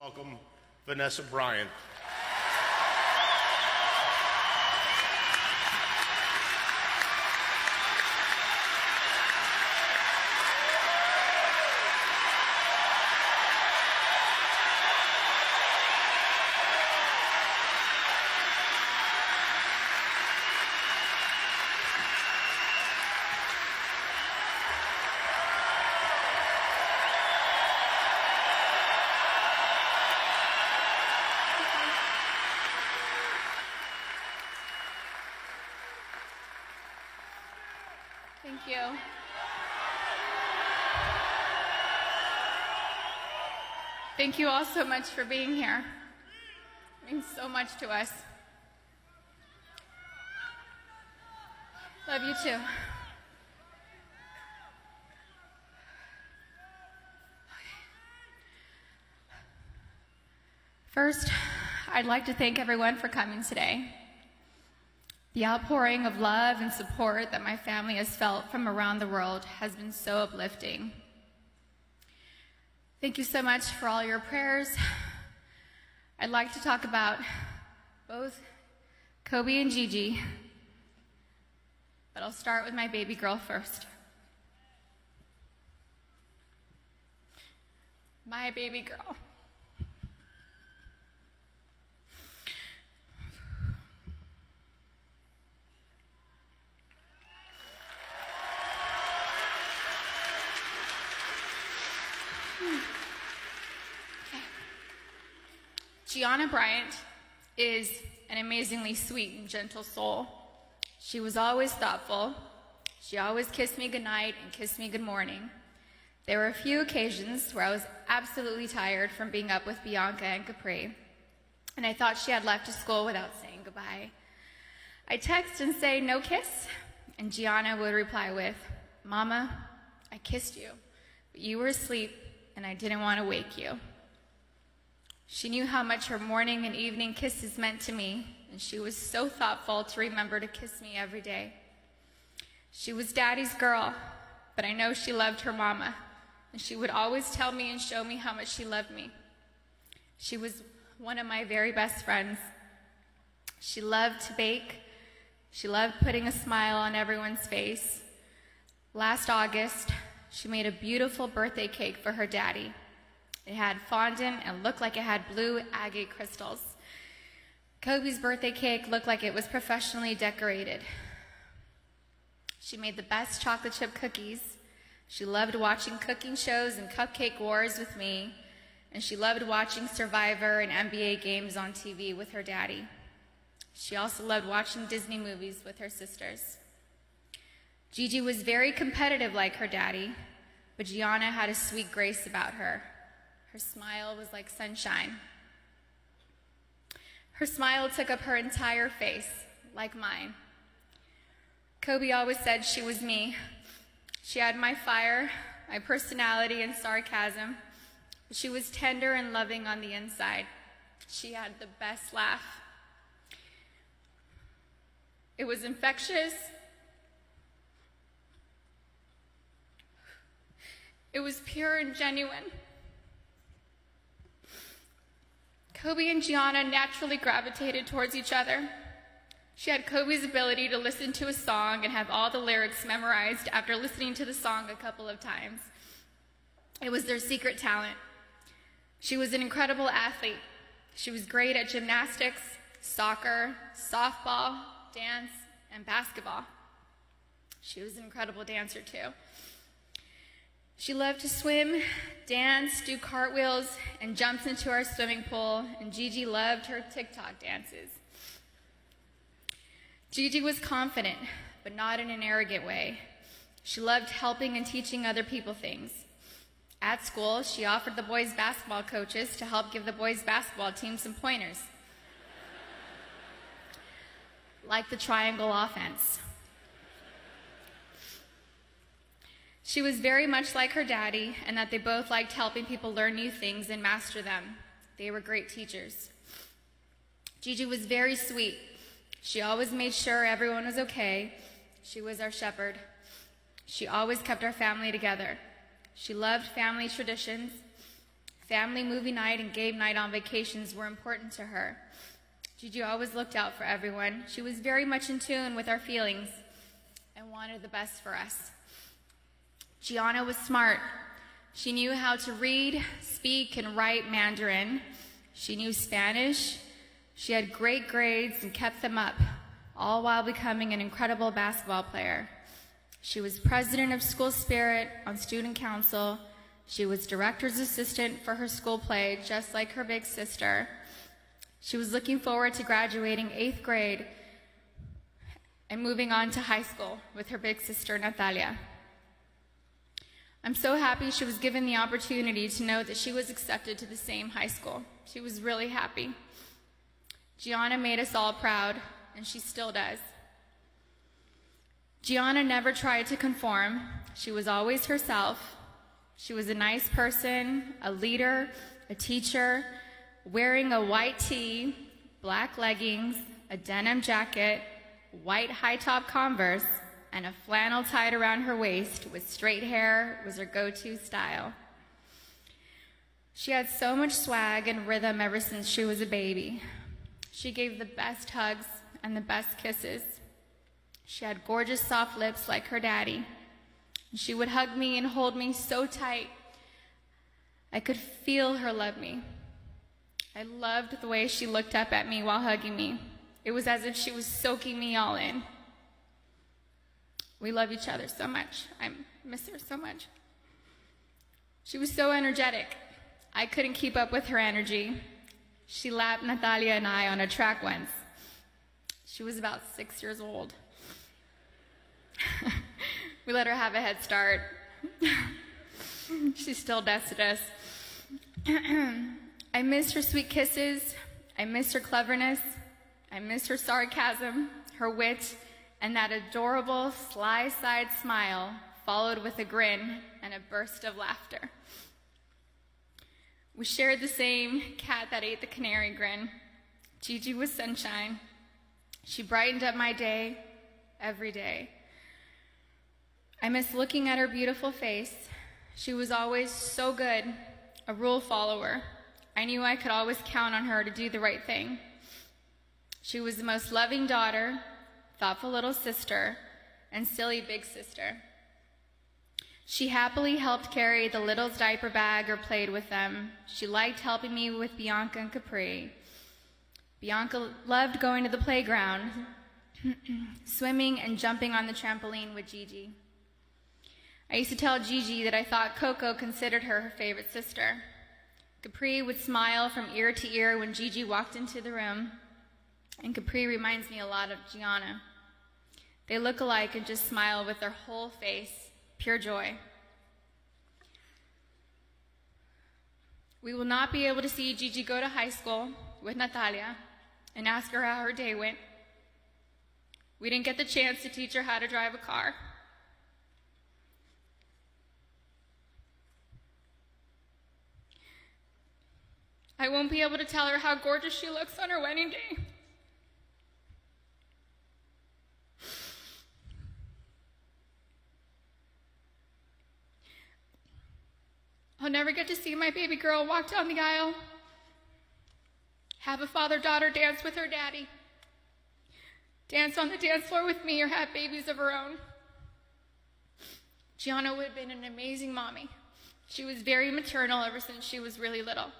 Welcome, Vanessa Bryant. Thank you. Thank you all so much for being here. It means so much to us. Love you too. First, I'd like to thank everyone for coming today. The outpouring of love and support that my family has felt from around the world has been so uplifting. Thank you so much for all your prayers. I'd like to talk about both Kobe and Gigi, but I'll start with my baby girl first. My baby girl. Gianna Bryant is an amazingly sweet and gentle soul. She was always thoughtful. She always kissed me goodnight and kissed me good morning. There were a few occasions where I was absolutely tired from being up with Bianca and Capri, and I thought she had left to school without saying goodbye. I'd text and say, "No kiss?" And Gianna would reply with, "Mama, I kissed you, but you were asleep and I didn't want to wake you." She knew how much her morning and evening kisses meant to me, and she was so thoughtful to remember to kiss me every day. She was Daddy's girl, but I know she loved her mama, and she would always tell me and show me how much she loved me. She was one of my very best friends. She loved to bake. She loved putting a smile on everyone's face. Last August, she made a beautiful birthday cake for her daddy. It had fondant and looked like it had blue agate crystals. Kobe's birthday cake looked like it was professionally decorated. She made the best chocolate chip cookies. She loved watching cooking shows and cupcake wars with me, and she loved watching Survivor and NBA games on TV with her daddy. She also loved watching Disney movies with her sisters. Gigi was very competitive like her daddy, but Gianna had a sweet grace about her. Her smile was like sunshine. Her smile took up her entire face, like mine. Kobe always said she was me. She had my fire, my personality, and sarcasm. But she was tender and loving on the inside. She had the best laugh. It was infectious. It was pure and genuine. Kobe and Gianna naturally gravitated towards each other. She had Kobe's ability to listen to a song and have all the lyrics memorized after listening to the song a couple of times. It was their secret talent. She was an incredible athlete. She was great at gymnastics, soccer, softball, dance, and basketball. She was an incredible dancer too. She loved to swim, dance, do cartwheels, and jumps into our swimming pool, and Gigi loved her TikTok dances. Gigi was confident, but not in an arrogant way. She loved helping and teaching other people things. At school, she offered the boys' basketball coaches to help give the boys' basketball team some pointers, like the triangle offense. She was very much like her daddy, and that they both liked helping people learn new things and master them. They were great teachers. Gigi was very sweet. She always made sure everyone was okay. She was our shepherd. She always kept our family together. She loved family traditions. Family movie night and game night on vacations were important to her. Gigi always looked out for everyone. She was very much in tune with our feelings and wanted the best for us. Gianna was smart. She knew how to read, speak, and write Mandarin. She knew Spanish. She had great grades and kept them up, all while becoming an incredible basketball player. She was president of School Spirit on student council. She was director's assistant for her school play, just like her big sister. She was looking forward to graduating 8th grade and moving on to high school with her big sister, Natalia. I'm so happy she was given the opportunity to know that she was accepted to the same high school. She was really happy. Gianna made us all proud, and she still does. Gianna never tried to conform. She was always herself. She was a nice person, a leader, a teacher, wearing a white tee, black leggings, a denim jacket, white high-top Converse, and a flannel tied around her waist with straight hair was her go-to style. She had so much swag and rhythm ever since she was a baby. She gave the best hugs and the best kisses. She had gorgeous soft lips like her daddy. She would hug me and hold me so tight. I could feel her love me. I loved the way she looked up at me while hugging me. It was as if she was soaking me all in. We love each other so much. I miss her so much. She was so energetic. I couldn't keep up with her energy. She lapped Natalia and I on a track once. She was about 6 years old. We let her have a head start. She still dusted us. I miss her sweet kisses. I miss her cleverness. I miss her sarcasm, her wit, and that adorable sly-side smile followed with a grin and a burst of laughter. We shared the same cat that ate the canary grin. Gigi was sunshine. She brightened up my day every day. I miss looking at her beautiful face. She was always so good, a rule follower. I knew I could always count on her to do the right thing. She was the most loving daughter, thoughtful little sister, and silly big sister. She happily helped carry the little's diaper bag or played with them. She liked helping me with Bianca and Capri. Bianca loved going to the playground, swimming and jumping on the trampoline with Gigi. I used to tell Gigi that I thought Coco considered her her favorite sister. Capri would smile from ear to ear when Gigi walked into the room, and Capri reminds me a lot of Gianna. They look alike and just smile with their whole face, pure joy. We will not be able to see Gigi go to high school with Natalia and ask her how her day went. We didn't get the chance to teach her how to drive a car. I won't be able to tell her how gorgeous she looks on her wedding day. I'll never get to see my baby girl walk down the aisle, have a father-daughter dance with her daddy, dance on the dance floor with me, or have babies of her own. Gianna would have been an amazing mommy. She was very maternal ever since she was really little.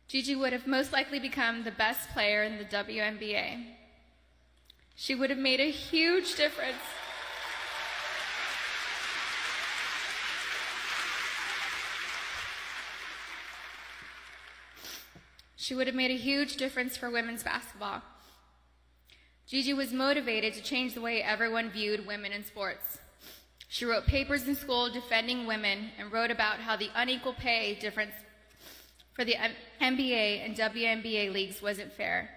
Gigi would have most likely become the best player in the WNBA. She would have made a huge difference. She would have made a huge difference for women's basketball. Gigi was motivated to change the way everyone viewed women in sports. She wrote papers in school defending women and wrote about how the unequal pay difference for the NBA and WNBA leagues wasn't fair.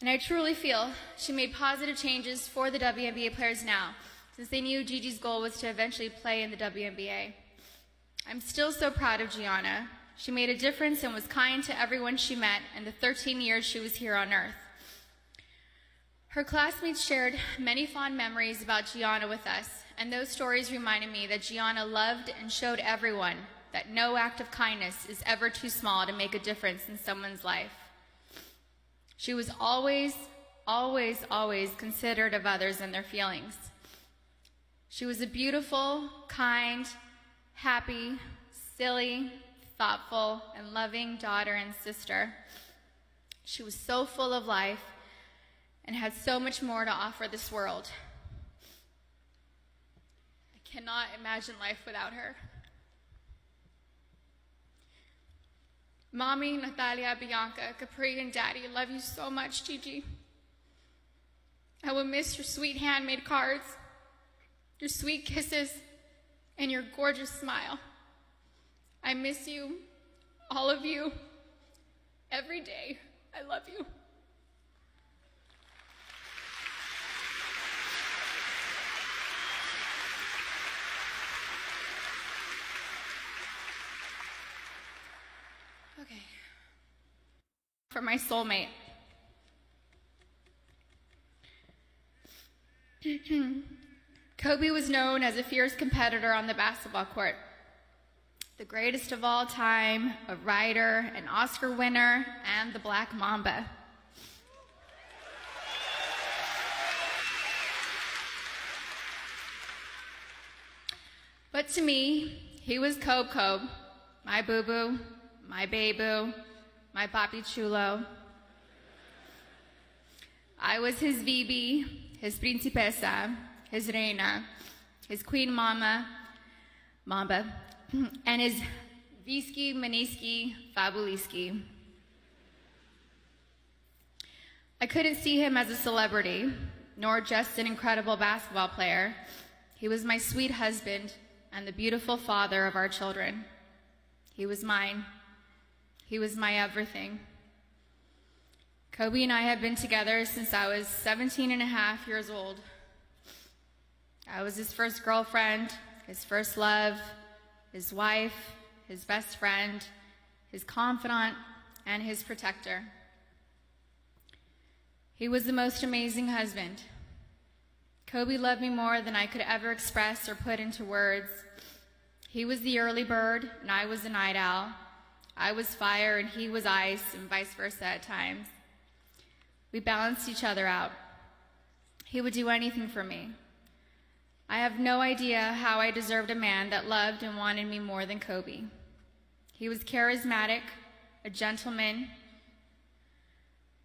And I truly feel she made positive changes for the WNBA players now, since they knew Gigi's goal was to eventually play in the WNBA. I'm still so proud of Gianna. She made a difference and was kind to everyone she met in the 13 years she was here on Earth. Her classmates shared many fond memories about Gianna with us, and those stories reminded me that Gianna loved and showed everyone that no act of kindness is ever too small to make a difference in someone's life. She was always, always, always considerate of others and their feelings. She was a beautiful, kind, happy, silly, thoughtful, and loving daughter and sister. She was so full of life and had so much more to offer this world. I cannot imagine life without her. Mommy, Natalia, Bianca, Capri, and Daddy love you so much, Gigi. I will miss your sweet handmade cards, your sweet kisses, and your gorgeous smile. I miss you, all of you, every day. I love you. Okay. For my soulmate. Kobe was known as a fierce competitor on the basketball court. The greatest of all time, a writer, an Oscar winner, and the Black Mamba. But to me, he was Kobe, my boo-boo, my baby, my papi chulo. I was his Bibi, his principesa, his reina, his queen mamba, and his Visky, Maniski, Fabuliski. I couldn't see him as a celebrity, nor just an incredible basketball player. He was my sweet husband and the beautiful father of our children. He was mine. He was my everything. Kobe and I have been together since I was 17 and a half years old. I was his first girlfriend, his first love, his wife, his best friend, his confidant, and his protector. He was the most amazing husband. Kobe loved me more than I could ever express or put into words. He was the early bird, and I was the night owl. I was fire, and he was ice, and vice versa at times. We balanced each other out. He would do anything for me. I have no idea how I deserved a man that loved and wanted me more than Kobe. He was charismatic, a gentleman.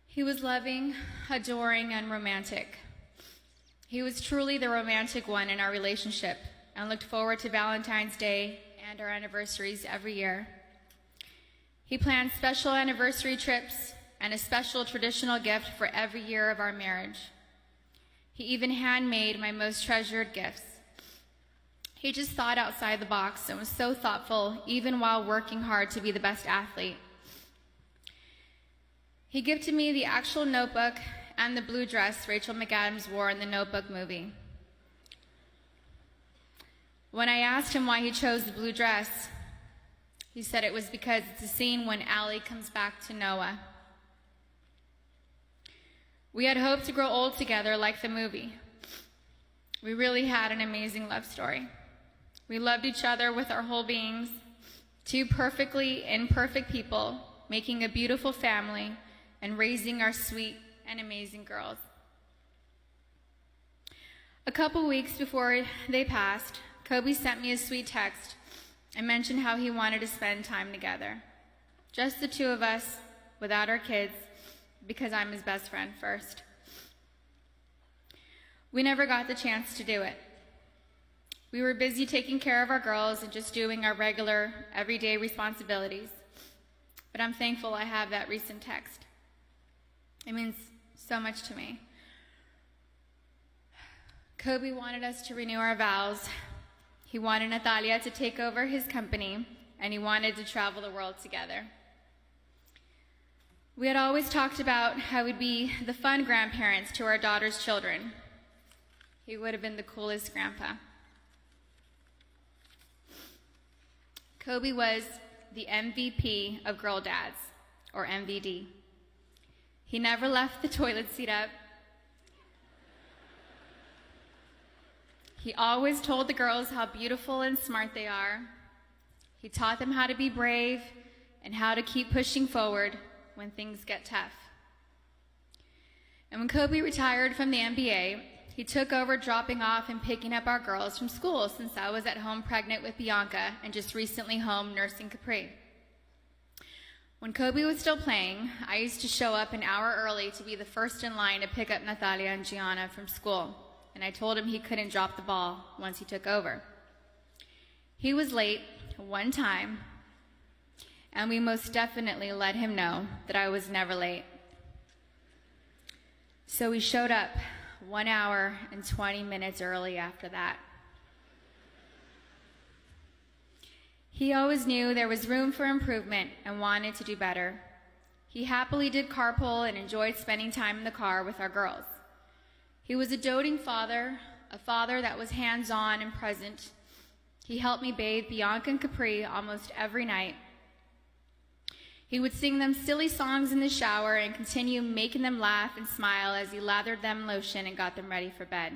He was loving, adoring, and romantic. He was truly the romantic one in our relationship and looked forward to Valentine's Day and our anniversaries every year. He planned special anniversary trips and a special traditional gift for every year of our marriage. He even handmade my most treasured gifts. He just thought outside the box and was so thoughtful, even while working hard to be the best athlete. He gifted me the actual notebook and the blue dress Rachel McAdams wore in the Notebook movie. When I asked him why he chose the blue dress, he said it was because it's a scene when Allie comes back to Noah. We had hoped to grow old together like the movie. We really had an amazing love story. We loved each other with our whole beings, two perfectly imperfect people, making a beautiful family and raising our sweet and amazing girls. A couple weeks before they passed, Kobe sent me a sweet text and mentioned how he wanted to spend time together. Just the two of us, without our kids, because I'm his best friend first. We never got the chance to do it. We were busy taking care of our girls and just doing our regular, everyday responsibilities. But I'm thankful I have that recent text. It means so much to me. Kobe wanted us to renew our vows. He wanted Natalia to take over his company, and he wanted to travel the world together. We had always talked about how we'd be the fun grandparents to our daughter's children. He would have been the coolest grandpa. Kobe was the MVP of Girl Dads, or MVD. He never left the toilet seat up. He always told the girls how beautiful and smart they are. He taught them how to be brave and how to keep pushing forward when things get tough. And when Kobe retired from the NBA, he took over dropping off and picking up our girls from school, since I was at home pregnant with Bianca and just recently home nursing Capri. When Kobe was still playing, I used to show up an hour early to be the first in line to pick up Natalia and Gianna from school, and I told him he couldn't drop the ball once he took over. He was late one time, and we most definitely let him know that I was never late. So he showed up 1 hour and 20 minutes early after that. He always knew there was room for improvement and wanted to do better. He happily did carpool and enjoyed spending time in the car with our girls. He was a doting father, a father that was hands-on and present. He helped me bathe Bianca and Capri almost every night. He would sing them silly songs in the shower and continue making them laugh and smile as he lathered them in lotion and got them ready for bed.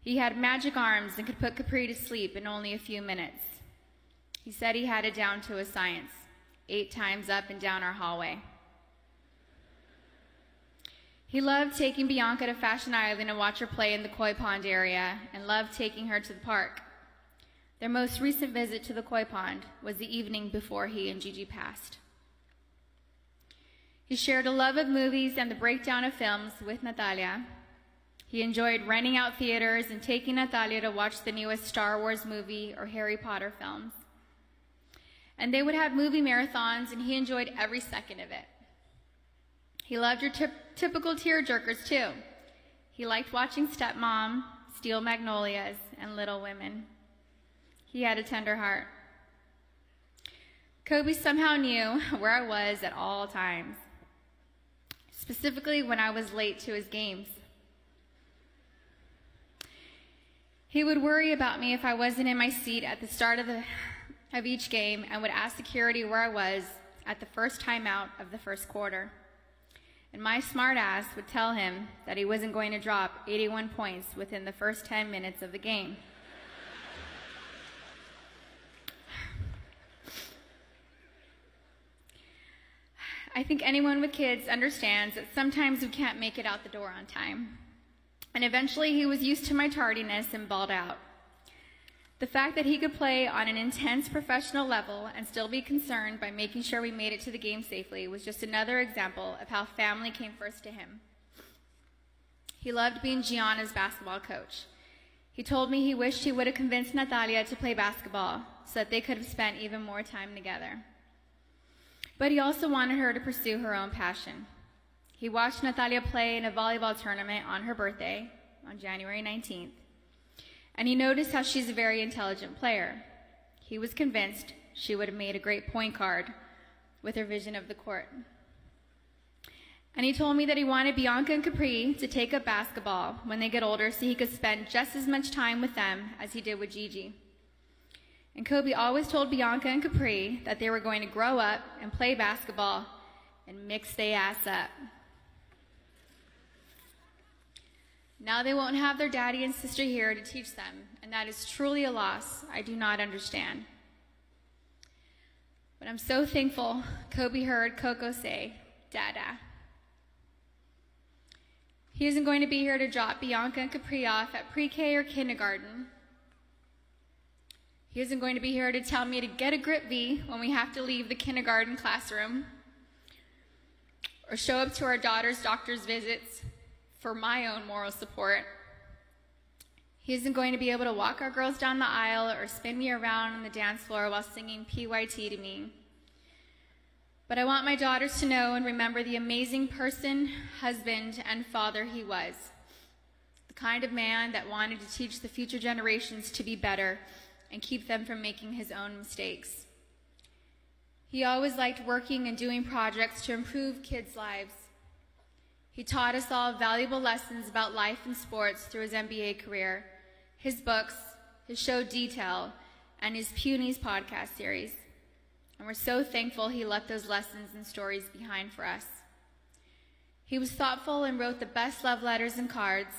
He had magic arms and could put Capri to sleep in only a few minutes. He said he had it down to a science, 8 times up and down our hallway. He loved taking Bianca to Fashion Island and watch her play in the koi pond area, and loved taking her to the park. Their most recent visit to the koi pond was the evening before he and Gigi passed. He shared a love of movies and the breakdown of films with Natalia. He enjoyed renting out theaters and taking Natalia to watch the newest Star Wars movie or Harry Potter films. And they would have movie marathons, and he enjoyed every second of it. He loved your typical tearjerkers, too. He liked watching Stepmom, Steel Magnolias, and Little Women. He had a tender heart. Kobe somehow knew where I was at all times, specifically when I was late to his games. He would worry about me if I wasn't in my seat at the start of each game, and would ask security where I was at the first timeout of the first quarter. And my smart ass would tell him that he wasn't going to drop 81 points within the first 10 minutes of the game. I think anyone with kids understands that sometimes we can't make it out the door on time. And eventually he was used to my tardiness and balled out. The fact that he could play on an intense professional level and still be concerned by making sure we made it to the game safely was just another example of how family came first to him. He loved being Gianna's basketball coach. He told me he wished he would have convinced Natalia to play basketball so that they could have spent even more time together. But he also wanted her to pursue her own passion. He watched Natalia play in a volleyball tournament on her birthday, on January 19th. And he noticed how she's a very intelligent player. He was convinced she would have made a great point guard with her vision of the court. And he told me that he wanted Bianca and Capri to take up basketball when they get older so he could spend just as much time with them as he did with Gigi. And Kobe always told Bianca and Capri that they were going to grow up and play basketball and mix their ass up. Now they won't have their daddy and sister here to teach them, and that is truly a loss I do not understand. But I'm so thankful Kobe heard Coco say, Dada. He isn't going to be here to drop Bianca and Capri off at pre-K or kindergarten. He isn't going to be here to tell me to get a grip V when we have to leave the kindergarten classroom, or show up to our daughter's doctor's visits for my own moral support. He isn't going to be able to walk our girls down the aisle or spin me around on the dance floor while singing PYT to me. But I want my daughters to know and remember the amazing person, husband, and father he was. The kind of man that wanted to teach the future generations to be better and keep them from making his own mistakes. He always liked working and doing projects to improve kids' lives. He taught us all valuable lessons about life and sports through his NBA career, his books, his show Detail, and his Punies podcast series. And we're so thankful he left those lessons and stories behind for us. He was thoughtful and wrote the best love letters and cards.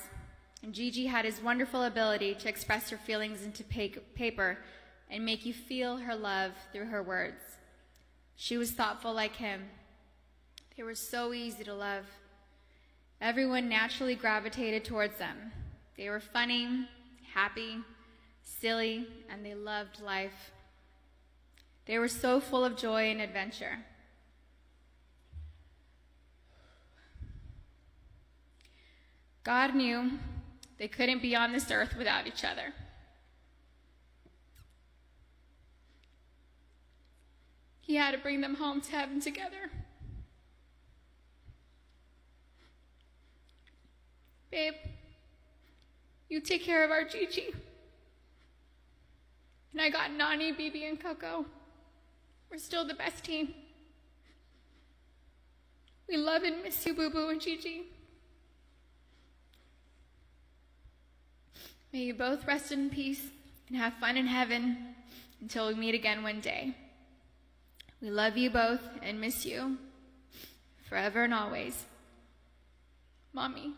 and Gigi had his wonderful ability to express her feelings into paper and make you feel her love through her words. She was thoughtful like him. They were so easy to love. Everyone naturally gravitated towards them. They were funny, happy, silly, and they loved life. They were so full of joy and adventure. God knew they couldn't be on this earth without each other. He had to bring them home to heaven together. Babe, you take care of our Gigi. And I got Nani, Bibi, and Coco. We're still the best team. We love and miss you, Boo Boo and Gigi. May you both rest in peace and have fun in heaven until we meet again one day. We love you both and miss you forever and always. Mommy.